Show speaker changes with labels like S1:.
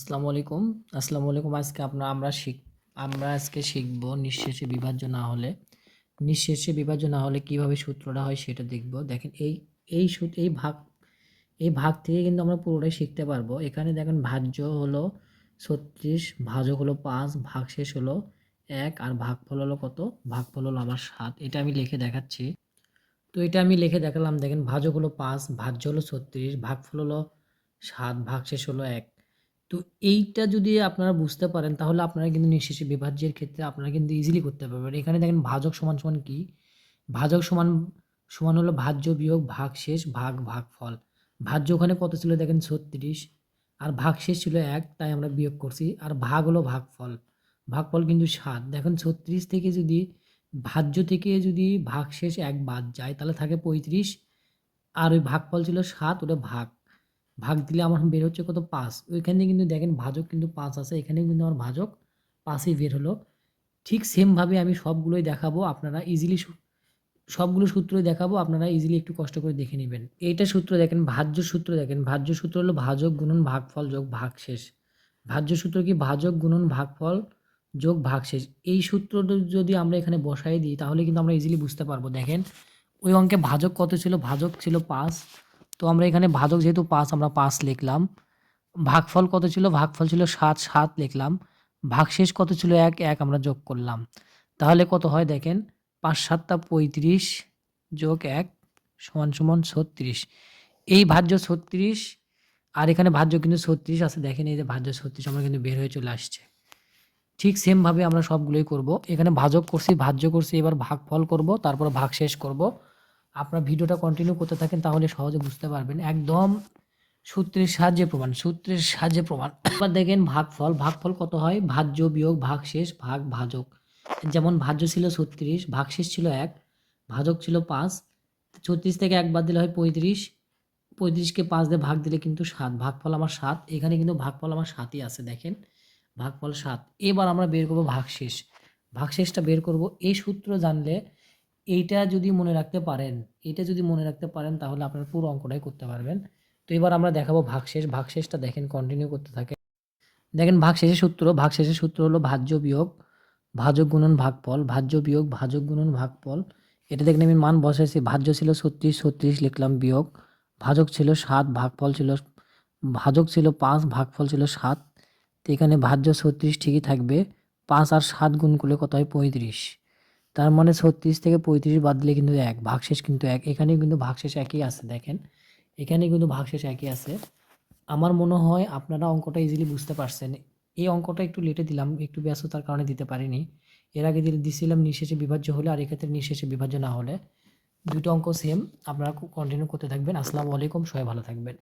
S1: আসসালামু আলাইকুম। আসসালামু আলাইকুম। আমরা আজকে শিখব নিঃশেষে বিভাজ্য না হলে কিভাবে সূত্রটা হয় সেটা দেখব। দেখেন এই সূত এই ভাগ থেকে কিন্তু আমরা পুরোটাই শিখতে পারবো। এখানে দেখেন ভাজ্য হলো ৩৬, ভাজক হলো ৫, ভাগশেষ হলো ১ আর ভাগফল হলো কত? ভাগফল হলো আমার ৭। এটা আমি লিখে দেখাচ্ছি। তো এটা আমি লিখে দেখালাম। দেখেন ভাজক হলো ৫, ভাজ্য হলো ৩৬, ভাগফল হলো ৭, ভাগশেষ হলো ১। তো এইটা যদি আপনারা বুঝতে পারেন তাহলে আপনারা কিন্তু নিঃশেষে বিভাজ্যের ক্ষেত্রে আপনারা কিন্তু ইজিলি করতে পারবেন। এখানে দেখেন ভাজক সমান সমান কি? ভাজক সমান সমান হলো ভাজ্য বিয়োগ ভাগশেষ ভাগ ভাগফল। ভাজ্য ওখানে কত ছিল দেখেন ৩৬ আর ভাগশেষ ছিল ১ তাই আমরা বিয়োগ করছি। আর ভাগ হলো ভাগফল। ভাগফল কিন্তু ৭। দেখেন ৩৬ থেকে যদি ভাজ্য থেকে যদি ভাগশেষ ১ বাদ যায় তাহলে থাকে ৩৫ আর ওই ভাগফল ছিল ৭ ওটা ভাগ দিলে আমার বের হচ্ছে কত? ৫। ওইখানে কিন্তু দেখেন ভাজক কিন্তু ৫ আছে। এখানেও কিন্তু আমার ভাজক ৫ই বের হলো। ঠিক সেমভাবে আমি সবগুলোই দেখাবো। আপনারা ইজিলি সবগুলো সূত্রই দেখাবো। আপনারা ইজিলি একটু কষ্ট করে দেখে নিবেন। এইটা সূত্র দেখেন, ভাজ্য সূত্র দেখেন। ভাজ্য সূত্র হলো ভাজক গুণন ভাগফল যোগ ভাগশেষ। ভাজ্য সূত্র কি? ভাজক গুণন ভাগফল যোগ ভাগশেষ। এই সূত্রটা যদি আমরা এখানে বসায় দিই তাহলে কিন্তু আমরা ইজিলি বুঝতে পারবো। দেখেন ওই অঙ্কে ভাজক কত ছিল? ভাজক ছিল ৫। তো আমরা এখানে ভাজক যেহেতু ৫ আমরা ৫ লিখলাম। ভাগফল কত ছিল? ভাগফল ছিল ৭, ৭ লিখলাম। ভাগশেষ কত ছিল? ১, ১ আমরা যোগ করলাম। তাহলে কত হয় দেখেন ৫ ৭ টা ৩৫ যোগ ১ সমান ৩৬। এই ভাজ্য ৩৬ আর এখানে ভাজ্য কিন্তু ৩৬ আছে। দেখেন এই যে ভাজ্য ৩৬ আমরা কিন্তু বের হয়ে চলে আসছে। ঠিক সেমভাবে আমরা সবগুলোই করব। এখানে ভাজক করছি, ভাজ্য করছি, এবার ভাগফল করব, তারপর ভাগশেষ করব। আপনারা ভিডিওটা কন্টিনিউ করতে থাকেন তাহলে সহজে বুঝতে পারবেন। একদম সূত্রের সাহায্যে প্রমাণ। এবার দেখেন ভাগফল কত হয়? ভাজ্য বিয়োগ ভাগশেষ ভাগ ভাজক। যেমন ভাজ্য ছিল ৩৬, ভাগশেষ ছিল ১, ভাজক ছিল ৫। ৩৬ থেকে ১ বাদ দিলে হয় ৩৫। ৩৫কে ৫ দিয়ে ভাগ দিলে কিন্তু ৭। ভাগফল আমার ৭। এখানে কিন্তু ভাগফল আমার ৭ই আছে দেখেন। ভাগফল ৭। এবার আমরা বের করব ভাগশেষ। ভাগশেষটা বের করব। এই সূত্র জানলে এইটা যদি মনে রাখতে পারেন তাহলে আপনারা পুরো অঙ্কটাই করতে পারবেন। তো এবার আমরা দেখাবো ভাগশেষ। ভাগশেষটা দেখেন কন্টিনিউ করতে থাকেন। দেখেন ভাগশেষের সূত্র হলো ভাজ্য বিয়োগ ভাজক গুণন ভাগফল, ভাজ্য বিয়োগ ভাজক গুণন ভাগফল। এটা দেখেন আমি মান বসাইছি। ভাজ্য ছিল ৩৬, ৩৬ লিখলাম বিয়োগ। ভাজক ছিল ৭, ভাজক ছিল ৫, ভাগফল ছিল ৭। তো এখানে ভাজ্য ৩৬ ঠিকই থাকবে। ৫ আর ৭ গুণ করলে কত হয়? ৩৫। তার মানে ৩৬ থেকে ৩৫ বাদ দিলে কিন্তু ১, ভাগশেষ কিন্তু ১। এখানেও কিন্তু ভাগশেষ একই আছে দেখেন। এখানে কিন্তু ভাগশেষ একই আছে। আমার মনে হয় আপনারা অঙ্কটা ইজিলি বুঝতে পারছেন। এই অঙ্কটা একটু লেটে দিলাম, একটু ব্যস্ততার কারণে দিতে পারিনি। এর আগে দিছিলাম নিঃশেষে বিভাজ্য হলে আর এক্ষেত্রে নিঃশেষে বিভাজ্য না হলে। দুটো অঙ্ক সেম। আপনারা কন্টিনিউ করতে থাকবেন। আসসালামু আলাইকুম। সবাই ভালো থাকবেন।